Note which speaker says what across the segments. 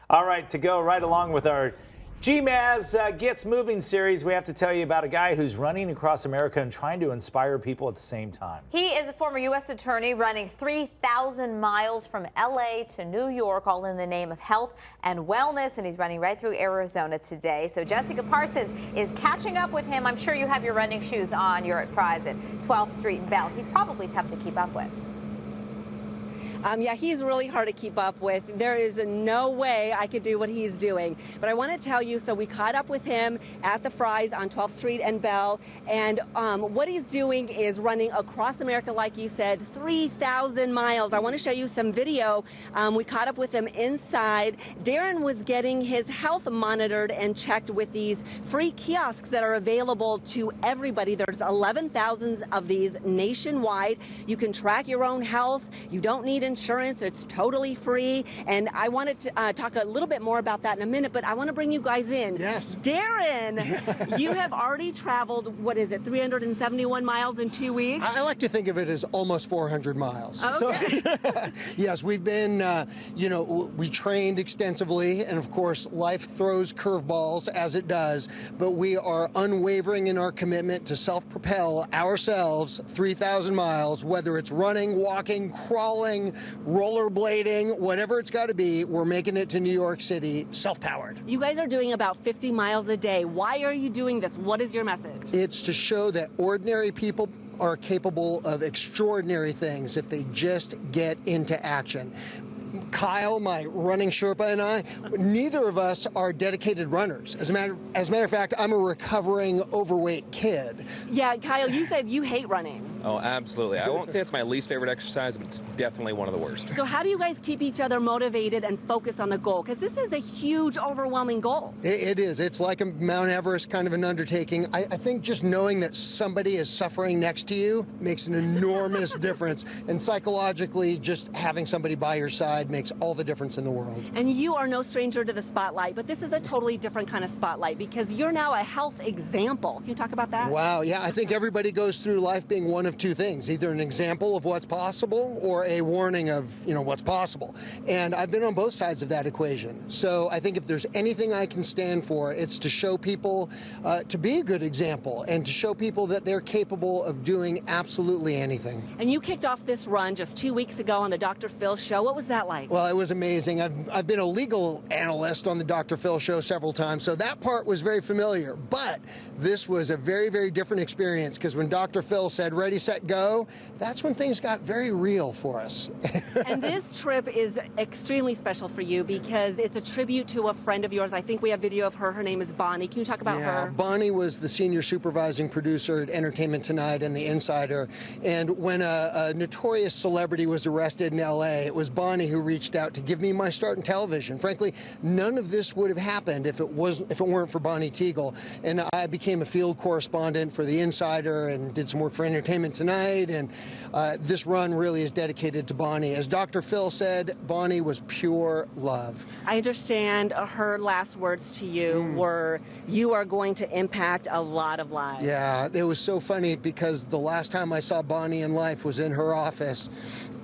Speaker 1: All right, to go right along with our GMAS Gets Moving series, we have to tell you about a guy who's running across America and trying to inspire people at the same time.
Speaker 2: He is a former U.S. attorney running 3,000 miles from L.A. to New York, all in the name of health and wellness, and he's running right through Arizona today. So Jessica Parsons is catching up with him. I'm sure you have your running shoes on. You're at Fry's at 12th Street and Bell. He's probably tough to keep up with.
Speaker 3: Yeah, he's really hard to keep up with. There is no way I could do what he's doing. But I want to tell you, so we caught up with him at the Fry's on 12th Street and Bell. And what he's doing is running across America, like you said, 3,000 miles. I want to show you some video. We caught up with him inside. Darren was getting his health monitored and checked with these free kiosks that are available to everybody. There's 11,000 of these nationwide. You can track your own health. You don't need insurance. It's totally free. And I wanted to talk a little bit more about that in a minute, but I want to bring you guys in.
Speaker 4: Yes.
Speaker 3: Darren, you have already traveled, what is it, 371 miles in 2 weeks?
Speaker 4: I like to think of it as almost 400 miles.
Speaker 3: Okay.
Speaker 4: So, yes, we've been, we trained extensively, and of course, life throws curveballs as it does, but we are unwavering in our commitment to self-propel ourselves 3,000 miles, whether it's running, walking, crawling, rollerblading, whatever it's got to be. We're making it to New York City self-powered.
Speaker 3: You guys are doing about 50 miles a day. Why are you doing this? What is your message?
Speaker 4: It's to show that ordinary people are capable of extraordinary things if they just get into action. Kyle, my running Sherpa, and I, neither of us are dedicated runners. As a matter of fact, I'm a recovering overweight kid.
Speaker 3: Yeah, Kyle, you said you hate running.
Speaker 5: Oh, absolutely. I won't say it's my least favorite exercise, but it's definitely one of the worst.
Speaker 3: So how do you guys keep each other motivated and focus on the goal? Because this is a huge, overwhelming goal.
Speaker 4: It is. It's like a Mount Everest kind of an undertaking. I think just knowing that somebody is suffering next to you makes an enormous difference. And psychologically, just having somebody by your side makes all the difference in the world.
Speaker 3: And you are no stranger to the spotlight, but this is a totally different kind of spotlight because you're now a health example. Can you talk about that?
Speaker 4: Wow, yeah, I think everybody goes through life being one of two things, either an example of what's possible or a warning of, what's possible. And I've been on both sides of that equation. So I think if there's anything I can stand for, it's to show people to be a good example and to show people that they're capable of doing absolutely anything.
Speaker 3: And you kicked off this run just 2 weeks ago on the Dr. Phil show. What was that like?
Speaker 4: Well, it was amazing. I've been a legal analyst on the Dr. Phil show several times, so that part was very familiar. But this was a very, very different experience because when Dr. Phil said, ready, set, go, that's when things got very real for us.
Speaker 3: And this trip is extremely special for you because it's a tribute to a friend of yours. I think we have video of her. Her name is Bonnie. Can you talk about her?
Speaker 4: Bonnie was the senior supervising producer at Entertainment Tonight and The Insider. And when a notorious celebrity was arrested in L.A., it was Bonnie who reached out to give me my start in television. Frankly, none of this would have happened if it weren't for Bonnie Teagle. And I became a field correspondent for The Insider and did some work for Entertainment Tonight. And this run really is dedicated to Bonnie. As Dr. Phil said, Bonnie was pure love.
Speaker 3: I understand her last words to you were, you are going to impact a lot of lives.
Speaker 4: Yeah, it was so funny because the last time I saw Bonnie in life was in her office.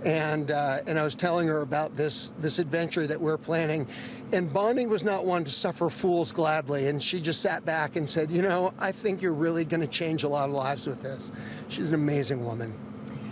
Speaker 4: And I was telling her about this adventure that we're planning. And Bonnie was not one to suffer fools gladly. And she just sat back and said, I think you're really going to change a lot of lives with this. She's an amazing woman.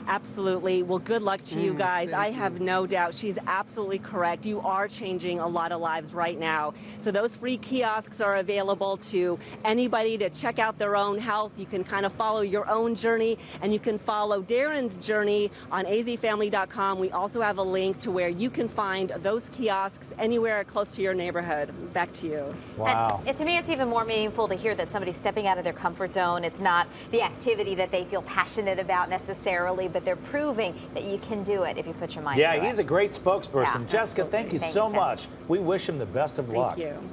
Speaker 3: Absolutely. Well, good luck to you guys. I have no doubt. She's absolutely correct. You are changing a lot of lives right now. So those free kiosks are available to anybody to check out their own health. You can kind of follow your own journey, and you can follow Darren's journey on azfamily.com. We also have a link to where you can find those kiosks anywhere close to your neighborhood. Back to you.
Speaker 1: Wow.
Speaker 2: And to me, it's even more meaningful to hear that somebody's stepping out of their comfort zone. It's not the activity that they feel passionate about necessarily, but they're proving that you can do it if you put your mind to it.
Speaker 1: Yeah, he's a great spokesperson.
Speaker 2: Yeah,
Speaker 1: Jessica, thank you so much. We wish him the best of luck.
Speaker 3: Thank you.